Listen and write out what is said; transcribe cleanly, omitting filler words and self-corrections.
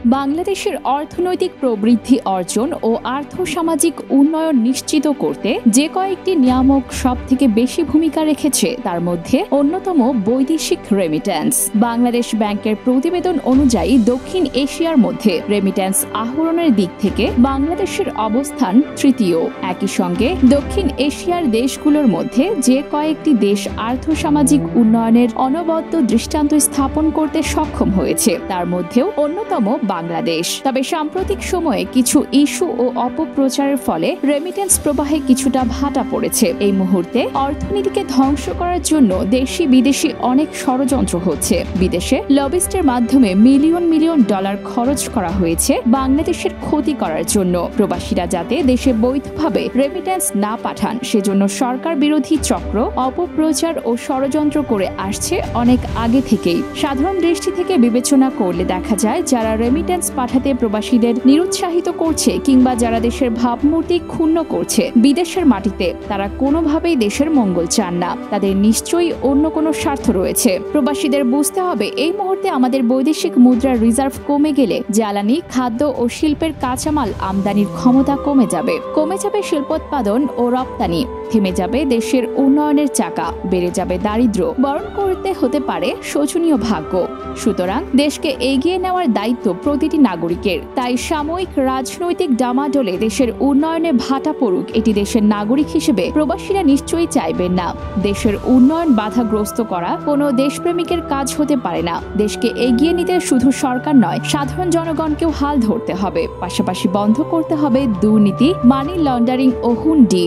বাংলাদেশের অর্থনৈতিক প্রবৃদ্ধি অর্জন ও আর্থসামাজিক উন্নয়ন নিশ্চিত করতে যে কয়েকটি নিয়ামক সবথেকে বেশি ভূমিকা রেখেছে তার মধ্যে অন্যতম বৈদেশিক রেমিট্যান্স। বাংলাদেশ ব্যাংকের প্রতিবেদন অনুযায়ী দক্ষিণ এশিয়ার মধ্যে রেমিট্যান্স আহরণের দিক থেকে বাংলাদেশের অবস্থান তৃতীয়। একই সঙ্গে দক্ষিণ এশিয়ার দেশগুলোর মধ্যে যে কয়েকটি দেশ আর্থসামাজিক উন্নয়নের অনবদ্য দৃষ্টান্ত স্থাপন করতে সক্ষম হয়েছে তার মধ্যেও অন্যতম বাংলাদেশ। তবে সাম্প্রতিক সময়ে কিছু ইস্যু ও অপপ্রচারের ফলে রেমিটেন্স প্রবাহে কিছুটা ভাটা পড়েছে। এই মুহূর্তে অর্থনীতিকে ধ্বংস করার জন্য দেশি বিদেশি অনেক ষড়যন্ত্র হচ্ছে। বিদেশে লবিস্টের মাধ্যমে মিলিয়ন মিলিয়ন ডলার খরচ করা হয়েছে বাংলাদেশের ক্ষতি করার জন্য। প্রবাসীরা যাতে দেশে বৈধভাবে রেমিটেন্স না পাঠান সেজন্য সরকার বিরোধী চক্র অপপ্রচার ও ষড়যন্ত্র করে আসছে অনেক আগে থেকেই। সাধারণ দৃষ্টি থেকে বিবেচনা করলে দেখা যায় যারা রেমিটেন্স পাঠাতে প্রবাসীদের নিরুৎসাহিত করছে কিংবা যারা দেশের ভাবমূর্তি ক্ষুণ্ণ করছে বিদেশের মাটিতে, তারা কোনোভাবেই দেশের মঙ্গল চান না। তাদের নিশ্চয়ই অন্য কোনো স্বার্থ রয়েছে। প্রবাসীদের বুঝতে হবে এই মুহূর্তে আমাদের বৈদেশিক মুদ্রার রিজার্ভ কমে গেলে জ্বালানি, খাদ্য ও শিল্পের কাঁচামাল আমদানির ক্ষমতা কমে যাবে শিল্পোৎপাদন ও রপ্তানি, থেমে যাবে দেশের উন্নয়নের চাকা, বেড়ে যাবে দারিদ্র্য, বরণ করতে হতে পারে শোচনীয় ভাগ্য। সুতরাং দেশকে এগিয়ে নেওয়ার দায়িত্ব প্রতিটি নাগরিকের। তাই সাময়িক রাজনৈতিক ডামাডোলে দেশের উন্নয়নে ভাটা পড়ুক এটি দেশের নাগরিক হিসেবে প্রবাসীরা নিশ্চয়ই চাইবেন না। দেশের উন্নয়ন বাধাগ্রস্ত করা কোনো দেশপ্রেমিকের কাজ হতে পারে না। দেশকে এগিয়ে নিতে শুধু সরকার নয়, সাধারণ জনগণকেও হাল ধরতে হবে। পাশাপাশি বন্ধ করতে হবে দুর্নীতি, মানি লন্ডারিং ও হুন্ডি।